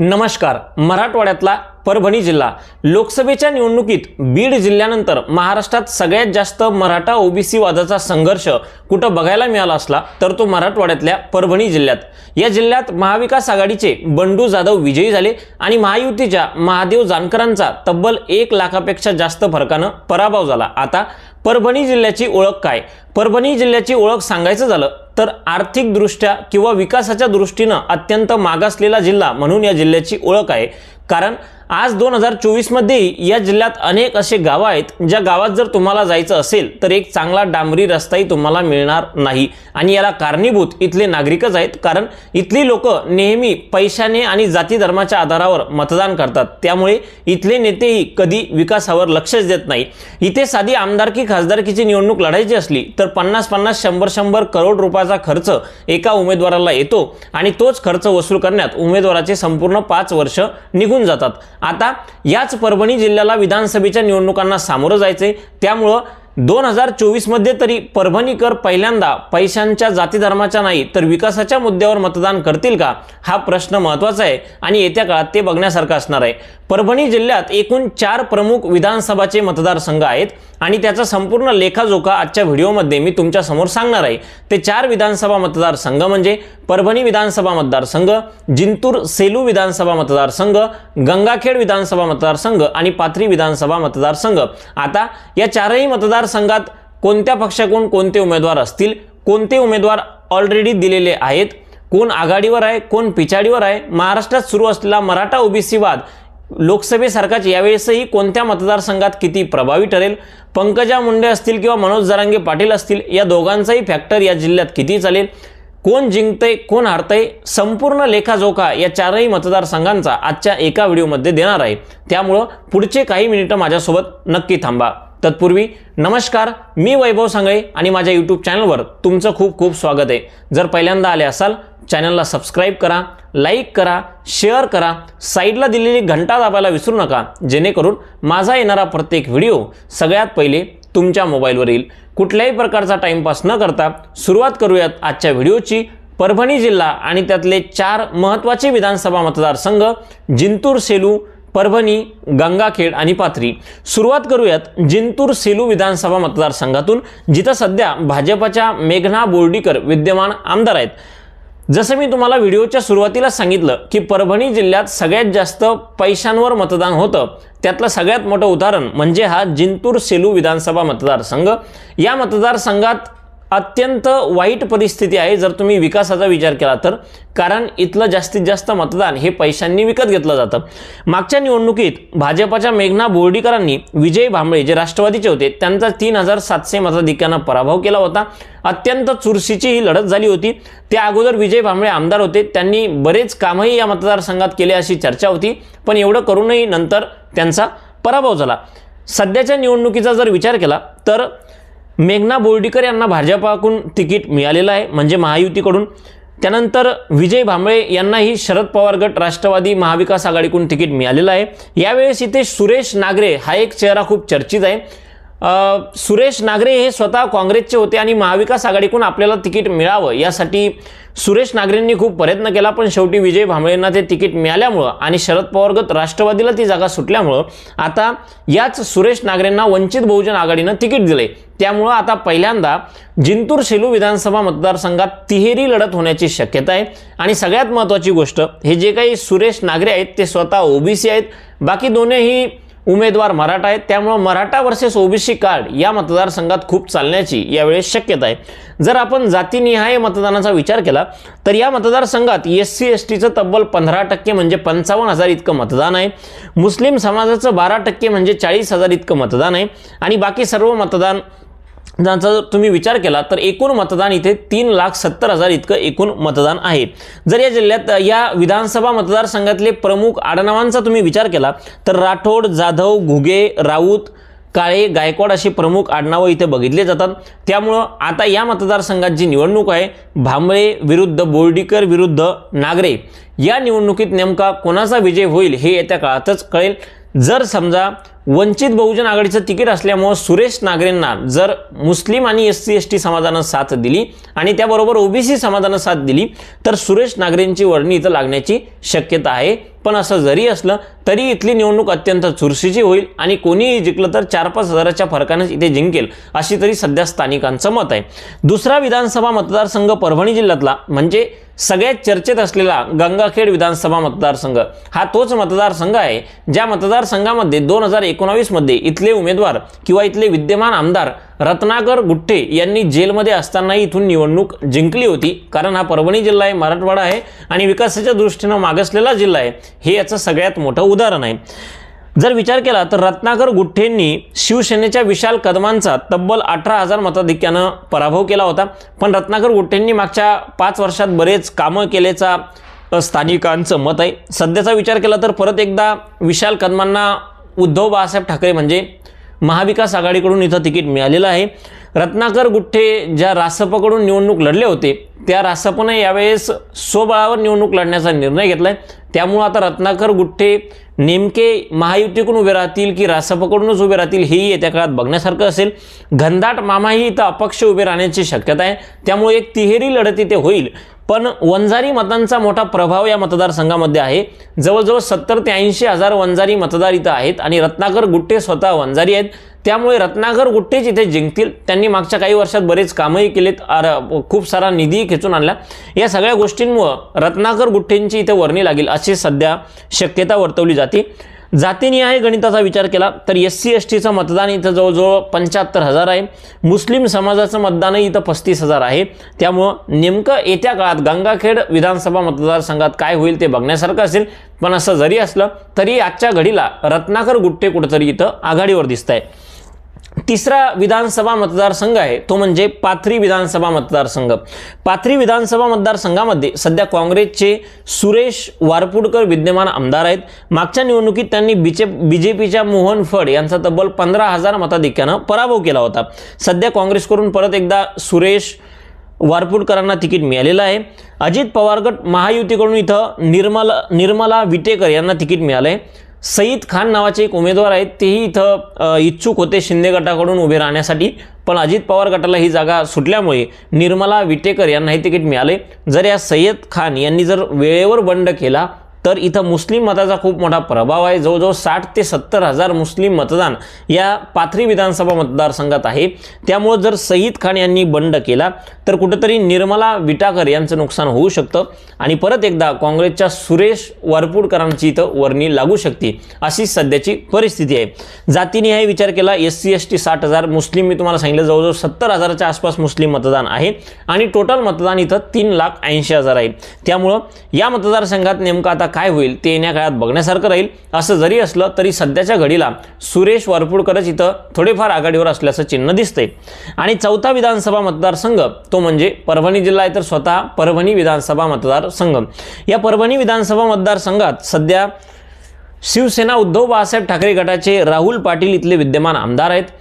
नमस्कार. मराठवाड्यातला परभणी जिल्हा लोकसभेच्या निवडणुकीत बीड जिल्ह्यानंतर महाराष्ट्रात सगळ्यात जास्त मराठा ओबीसी वादाचा संघर्ष कुठं बघायला मिळाला असला तर तो मराठवाड्यातल्या परभणी जिल्ह्यात. या जिल्ह्यात महाविकास आघाडीचे बंडू जाधव विजयी झाले आणि महायुतीच्या महादेव जानकरांचा तब्बल 1 लाखापेक्षा जास्त फरकानं पराभव झाला. आता परभणी जिल्ह्याची ओळख काय? परभणी जिल्ह्याची ओळख सांगायचं झालं तर आर्थिक दृष्ट्या किंवा विकासाच्या दृष्टीनं अत्यंत मागासलेला जिल्हा म्हणून या जिल्ह्याची ओळख आहे. कारण आज 2024 मध्ये या जिल्ह्यात अनेक असे गाव आहेत ज्या गावात जर तुम्हाला जायचं असेल तर एक चांगला डांबरी रस्ताही तुम्हाला मिळणार नाही आणि याला कारणीभूत इथले नागरिकच आहेत. कारण इथली लोक नेहमी पैशाने आणि जाती धर्माच्या आधारावर मतदान करतात. त्यामुळे इथले नेतेही कधी विकासावर लक्षच देत नाही. इथे साधी आमदारकी खासदारकीची निवडणूक लढायची असली तर 50-50 100-100 करोड रुपयाचा खर्च एका उमेदवाराला येतो आणि तोच खर्च वसूल करण्यात उमेदवाराचे संपूर्ण 5 वर्ष निघून जातात. आता याच परभणी जिल्ह्याला विधानसभेच्या निवडणुकांना सामोरं जायचंय. त्यामुळं 2024 मध्ये तरी परभणीकर पहिल्यांदा पैशांच्या जाती धर्माच्या नाही तर विकासाच्या मुद्द्यावर मतदान करतील का हा प्रश्न महत्त्वाचा आहे आणि येत्या काळात ते बघण्यासारखं असणार आहे. परभणी जिल्ह्यात एकूण 4 प्रमुख विधानसभाचे मतदारसंघ आहेत आणि त्याचा संपूर्ण लेखाजोखा आजच्या व्हिडिओमध्ये मी तुमच्या समोर सांगणार आहे. ते 4 विधानसभा मतदारसंघ म्हणजे परभणी विधानसभा मतदारसंघ, जिंतूर सेलू विधानसभा मतदारसंघ, गंगाखेड विधानसभा मतदारसंघ आणि पाथरी विधानसभा मतदारसंघ. आता या 4ही मतदारसंघात कोणत्या पक्षाकडून कोणते उमेदवार असतील, कोणते उमेदवार ऑलरेडी दिलेले आहेत, कोण आघाडीवर आहे, कोण पिछाडीवर आहे, महाराष्ट्रात सुरू असलेला मराठा ओबीसी वाद लोकसभेसारखाच यावेळेसही कोणत्या मतदारसंघात किती प्रभावी ठरेल, पंकजा मुंडे असतील किंवा मनोज जरांगे पाटील असतील या दोघांचाही फॅक्टर या जिल्ह्यात किती चालेल, कोण जिंकतंय कोण हारतंय, संपूर्ण लेखाजोखा या 4ही मतदारसंघांचा आजच्या एका व्हिडिओमध्ये देणार आहे. त्यामुळं पुढचे काही मिनिटं माझ्यासोबत नक्की थांबा. तत्पूर्वी नमस्कार, मी वैभव सांगळे आणि माझ्या यूट्यूब चॅनलवर तुमचं खूप खूप स्वागत आहे. जर पहिल्यांदा आले असाल चॅनलला सबस्क्राईब करा, लाईक करा, शेअर करा, साईडला दिलेली घंटा दाबायला विसरू नका जेणेकरून माझा येणारा प्रत्येक व्हिडिओ सगळ्यात पहिले तुमच्या मोबाईलवर येईल. कुठल्याही प्रकारचा टाइमपास न करता सुरुवात करूयात आजच्या व्हिडिओची. परभणी जिल्हा आणि त्यातले 4 महत्त्वाचे विधानसभा मतदारसंघ जिंतूर सेलू, परभणी, गंगाखेड आणि पाथरी. सुरुवात करूयात जिंतूर सेलू विधानसभा मतदारसंघातून जिथं सध्या भाजपच्या मेघना बोर्डीकर विद्यमान आमदार आहेत. जसं मी तुम्हाला व्हिडिओच्या सुरुवातीला सांगितलं की परभणी जिल्ह्यात सगळ्यात जास्त पैशांवर मतदान होतं, त्यातलं सगळ्यात मोठं उदाहरण म्हणजे हा जिंतूर सेलू विधानसभा मतदारसंघ. या मतदारसंघात अत्यंत वाईट परिस्थिती आहे जर तुम्ही विकासाचा विचार केला तर. कारण इथलं जास्तीत जास्त मतदान हे पैशांनी विकत घेतलं जातं. मागच्या निवडणुकीत भाजपच्या मेघना बोर्डीकरांनी विजय भांबळे जे राष्ट्रवादीचे होते त्यांचा 3700 मताधिक्यानं पराभव केला होता. अत्यंत चुरशीची ही लढत झाली होती. त्या अगोदर विजय भांबळे आमदार होते, त्यांनी बरेच कामही या मतदारसंघात केले अशी चर्चा होती, पण एवढं करूनही नंतर त्यांचा पराभव झाला. सध्याच्या निवडणुकीचा जर विचार केला तर मेघना बोर्डीकर यांना भाजपाकडून तिकीट मिळालेलं आहे म्हणजे महायुतीकडून. त्यानंतर विजय भांबळे यांनाही शरद पवार गट राष्ट्रवादी महाविकास आघाडीकडून तिकीट मिळालेलं आहे. यावेळेस इथे सुरेश नागरे हा एक चेहरा खूप चर्चित आहे. सुरेश नागरे हे स्वतः काँग्रेसचे होते आणि महाविकास आघाडीकडून आपल्याला तिकीट मिळावं यासाठी सुरेश नागरेंनी खूप प्रयत्न केला, पण शेवटी विजय भांबळेंना ते तिकीट मिळाल्यामुळं आणि शरद पवार गट राष्ट्रवादीला ती जागा सुटल्यामुळं आता याच सुरेश नागरेंना वंचित बहुजन आघाडीनं तिकीट दिले. त्यामुळं आता पहिल्यांदा जिंतूर सेलू विधानसभा मतदारसंघात तिहेरी लढत होण्याची शक्यता आहे. आणि सगळ्यात महत्त्वाची गोष्ट, हे जे काही सुरेश नागरे आहेत ते स्वतः ओबीसी आहेत, बाकी दोन्ही उमेदवार मराठा आहेत. त्यामुळे मराठा वर्सेस ओबीसी कार्ड या मतदारसंघात खूप चालण्याची यावेळेस शक्यता आहे. जर आपण जातीनिहाय मतदानाचा विचार केला तर या मतदारसंघात SC STचं तब्बल 15% म्हणजे 55,000 इतकं मतदान आहे. मुस्लिम समाजाचं 12% म्हणजे 40,000 इतकं मतदान आहे आणि बाकी सर्व मतदान जर तुम्ही विचार केला तर एकूण मतदान इथे 3,70,000 इतकं एकूण मतदान आहे. जर या जिल्ह्यात या विधानसभा मतदारसंघातले प्रमुख आडनावांचा तुम्ही विचार केला तर राठोड, जाधव, घुगे, राऊत, काळे, गायकवाड अशी प्रमुख आडनावं इथे बघितले जातात. त्यामुळं आता या मतदारसंघात जी निवडणूक आहे भांबळे विरुद्ध बोर्डीकर विरुद्ध नागरे, या निवडणुकीत नेमका कोणाचा विजय होईल हे येत्या काळातच कळेल. जर समजा वंचित बहुजन आघाडीचं तिकीट असल्यामुळे सुरेश नागरेंना जर मुस्लिम आणि SC ST समाजानं साथ दिली आणि त्याबरोबर OBC समाजानं साथ दिली तर सुरेश नागरेंची वर्णी इथं लागण्याची शक्यता आहे। पण असं जरी असलं तरी इथली निवडणूक अत्यंत चुरशीची होईल आणि कोणीही जिंकलं तर 4-5 हजाराच्या फरकानेच इथे जिंकेल अशी तरी सध्या स्थानिकांचं मत आहे। दुसरा विधानसभा मतदारसंघ परभणी जिल्ह्यातला म्हणजे सगळ्यात चर्चेत असलेला गंगाखेड विधानसभा मतदारसंघ हा तोच मतदारसंघ आहे ज्या मतदारसंघामध्ये 2019 मध्ये इथले उमेदवार किंवा इथले विद्यमान आमदार रत्नाकर गुट्टे यांनी जेलमध्ये असतानाही इथून निवडणूक जिंकली होती। कारण हा परभणी जिल्हा आहे, मराठवाडा आहे आणि विकासाच्या दृष्टीने मागासलेला जिल्हा आहे, हे याचं सगळ्यात मोठं उदाहरण आहे। जर विचार केला तर रत्नाकर गुट्टेंनी शिवसेनेच्या विशाल कदमांचा तब्बल 18,000 मताधिक्यानं पराभव केला होता। पण रत्नाकर गुट्टेंनी मागच्या 5 वर्षात बरेच कामं केल्याचा स्थानिकांचं मत आहे। सध्याचा विचार केला तर परत एकदा विशाल कदमांना उद्धव बाळासाहेब ठाकरे म्हणजे महाविकास आघाडीकडून इथं तिकीट मिळालेलं आहे। रत्नाकर गुट्टे ज्या रासपकडून निवडणूक लढले होते त्या रासपने यावेळेस स्वबळावर निवडणूक लढण्याचा निर्णय घेतलाय। त्यामुळे आता रत्नाकर गुट्टे नेमके महायुतीकडून उभे राहतील की रासपकडूनच उभे राहतील हेही येत्या काळात बघण्यासारखं असेल। घनदाट मामाही इथं अपक्ष उभे राहण्याची शक्यता आहे, त्यामुळे एक तिहेरी लढत इथे होईल। पण वंजारी मतांचा मोठा प्रभाव या मतदारसंघामध्ये आहे। जवळजवळ 70 ते 80 हजार वंजारी मतदार इथं आहेत आणि रत्नाकर गुट्टे स्वतः वंजारी आहेत, त्यामुळे रत्नाकर गुट्टेच इथे जिंकतील। त्यांनी मागच्या काही वर्षात बरेच कामही केलेत, खूप सारा निधी खेचून आणला। या सगळ्या गोष्टींमुळे रत्नाकर गुट्टेंची इथे वर्णी लागेल अशी सध्या शक्यता वर्तवली जाते। जातीनिहाय गणिताचा विचार केला तर SC STचं मतदान इथं जवळजवळ 75,000 आहे, मुस्लिम समाजाचं मतदानही इथं 35,000 आहे। त्यामुळं नेमकं येत्या काळात गंगाखेड विधानसभा मतदारसंघात काय होईल ते बघण्यासारखं असेल। पण असं जरी असलं तरी आजच्या घडीला रत्नाकर गुट्टे कुठेतरी इथं आघाडीवर दिसत आहे। तिसरा विधानसभा मतदारसंघ आहे तो म्हणजे पाथरी विधानसभा मतदारसंघ। पाथरी विधानसभा मतदारसंघामध्ये सध्या काँग्रेसचे सुरेश वारपुडकर विद्यमान आमदार आहेत। मागच्या निवडणुकीत त्यांनी BJPच्या मोहन फड यांचा तब्बल 15,000 मताधिक्यानं पराभव केला होता। सध्या काँग्रेसकडून परत एकदा सुरेश वारपुडकरांना तिकीट मिळालेलं आहे। अजित पवार गट महायुतीकडून इथं निर्मला विटेकर यांना तिकीट मिळालंय। सईद खान नावाचे एक उमेदवार आहेत, तेही इथं इच्छुक होते शिंदे गटाकडून उभे राहण्यासाठी, पण अजित पवार गटाला ही जागा सुटल्यामुळे निर्मला विटेकर यांना हे तिकीट मिळाले। जर या सय्यद खान यांनी जर वेळेवर बंड केला तर इथं मुस्लिम मताचा खूप मोठा प्रभाव आहे। जवळजवळ 60 ते 70 हजार मुस्लिम मतदान या पाथरी विधानसभा मतदारसंघात आहे। त्यामुळे जर सईद खान यांनी बंड केला तर कुठेतरी निर्मला विटाकर यांचं नुकसान होऊ शकतं आणि परत एकदा काँग्रेसच्या सुरेश वारपुडकरांची इथं वर्णी लागू शकते अशी सध्याची परिस्थिती आहे। जातीनिहाय विचार केला SC ST 60,000, मुस्लिम मी तुम्हाला सांगितलं जवळजवळ 70,000च्या आसपास मुस्लिम मतदान आहे आणि टोटल मतदान इथं 3,80,000 आहे। त्यामुळं या मतदारसंघात नेमकं आता काय होईल ते येण्या काळात बघण्यासारखं राहील। असं जरी असलं तरी सध्याच्या घडीला सुरेश वारपुडकरच इथं थोडेफार आघाडीवर असल्याचं चिन्ह दिसतंय। आणि चौथा विधानसभा मतदारसंघ तो म्हणजे परभणी जिल्हा आहे तर स्वतः परभणी विधानसभा मतदारसंघ। या परभणी विधानसभा मतदारसंघात सध्या शिवसेना उद्धव बाळासाहेब ठाकरे गटाचे राहुल पाटील इथले विद्यमान आमदार आहेत।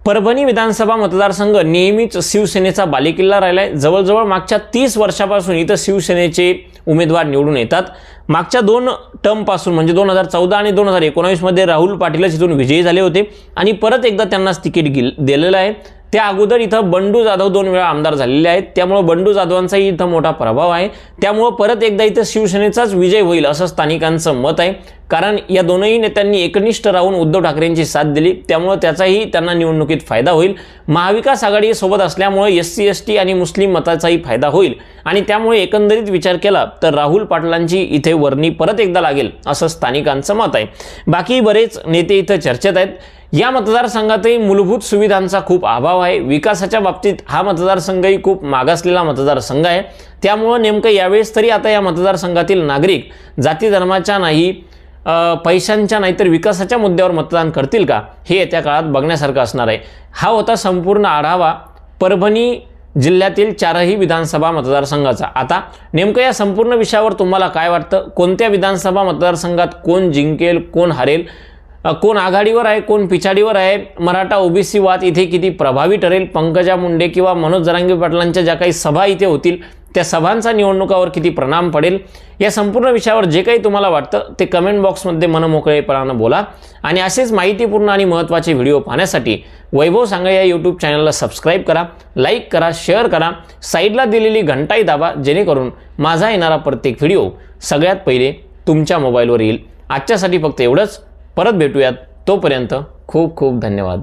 परभणी विधानसभा मतदारसंघ नेहमीच शिवसेनेचा बालेकिल्ला राहिलाय। जवळजवळ मागच्या 30 वर्षापासून इथं शिवसेनेचे उमेदवार निवडून येतात। मागच्या 2 टर्मपासून म्हणजे 2014 आणि 2019 मध्ये राहुल पाटीलच इथून विजयी झाले होते आणि परत एकदा त्यांनाच तिकीट दिलेलं आहे। त्या अगोदर इथं बंडू जाधव 2 वेळा आमदार झालेले आहेत, त्यामुळे बंडू जाधवांचाही इथं मोठा प्रभाव आहे। त्यामुळे परत एकदा इथं शिवसेनेचाच विजय होईल असं स्थानिकांचं मत आहे, कारण या दोनही नेत्यांनी एकनिष्ठ राहून उद्धव ठाकरेंची साथ दिली, त्यामुळे त्याचाही त्यांना निवडणुकीत फायदा होईल। महाविकास आघाडी सोबत असल्यामुळे SC ST आणि मुस्लिम मताचाही फायदा होईल आणि त्यामुळे एकंदरीत विचार केला तर राहुल पाटलांची इथे वर्णी परत एकदा लागेल असं स्थानिकांचं मत आहे। बाकी बरेच नेते इथं चर्चेत आहेत। या मतदारसंघातही मूलभूत सुविधांचा खूप अभाव आहे। विकासाच्या बाबतीत हा मतदारसंघही खूप मागासलेला मतदारसंघ आहे। त्यामुळे नेमकं यावेळेस तरी आता या मतदारसंघातील नागरिक जाती धर्माच्या नाही पैशांच्या नाही तर विकासाच्या मुद्द्यावर मतदान करतील का हे येत्या काळात बघण्यासारखं असणार आहे। हा होता संपूर्ण आढावा परभणी जिल्ह्यातील 4ही विधानसभा मतदारसंघाचा। आता नेमकं या संपूर्ण विषयावर तुम्हाला काय वाटतं? कोणत्या विधानसभा मतदारसंघात कोण जिंकेल, कोण हरेल, कोण आघाडीवर आहे, कोण पिछाडीवर आहे, मराठा OBC वाद इथे किती प्रभावी ठरेल, पंकजा मुंडे किंवा मनोज जरांगे पाटलांच्या ज्या काही सभा इथे होतील त्या सभांचा निवडणुकावर किती परिणाम पडेल, या संपूर्ण विषयावर जे काही तुम्हाला वाटतं ते कमेंट बॉक्समध्ये मनमोकळेपणानं बोला. आणि असेच माहितीपूर्ण आणि महत्त्वाचे व्हिडिओ पाहण्यासाठी वैभव सांगळे या यूट्यूब चॅनलला सबस्क्राईब करा, लाईक करा, शेअर करा, साईडला दिलेली घंटाही दाबा, जेणेकरून माझा येणारा प्रत्येक व्हिडिओ सगळ्यात पहिले तुमच्या मोबाईलवर येईल. आजच्यासाठी फक्त एवढंच. परत भेटूयात. तोपर्यंत खूप खूप धन्यवाद.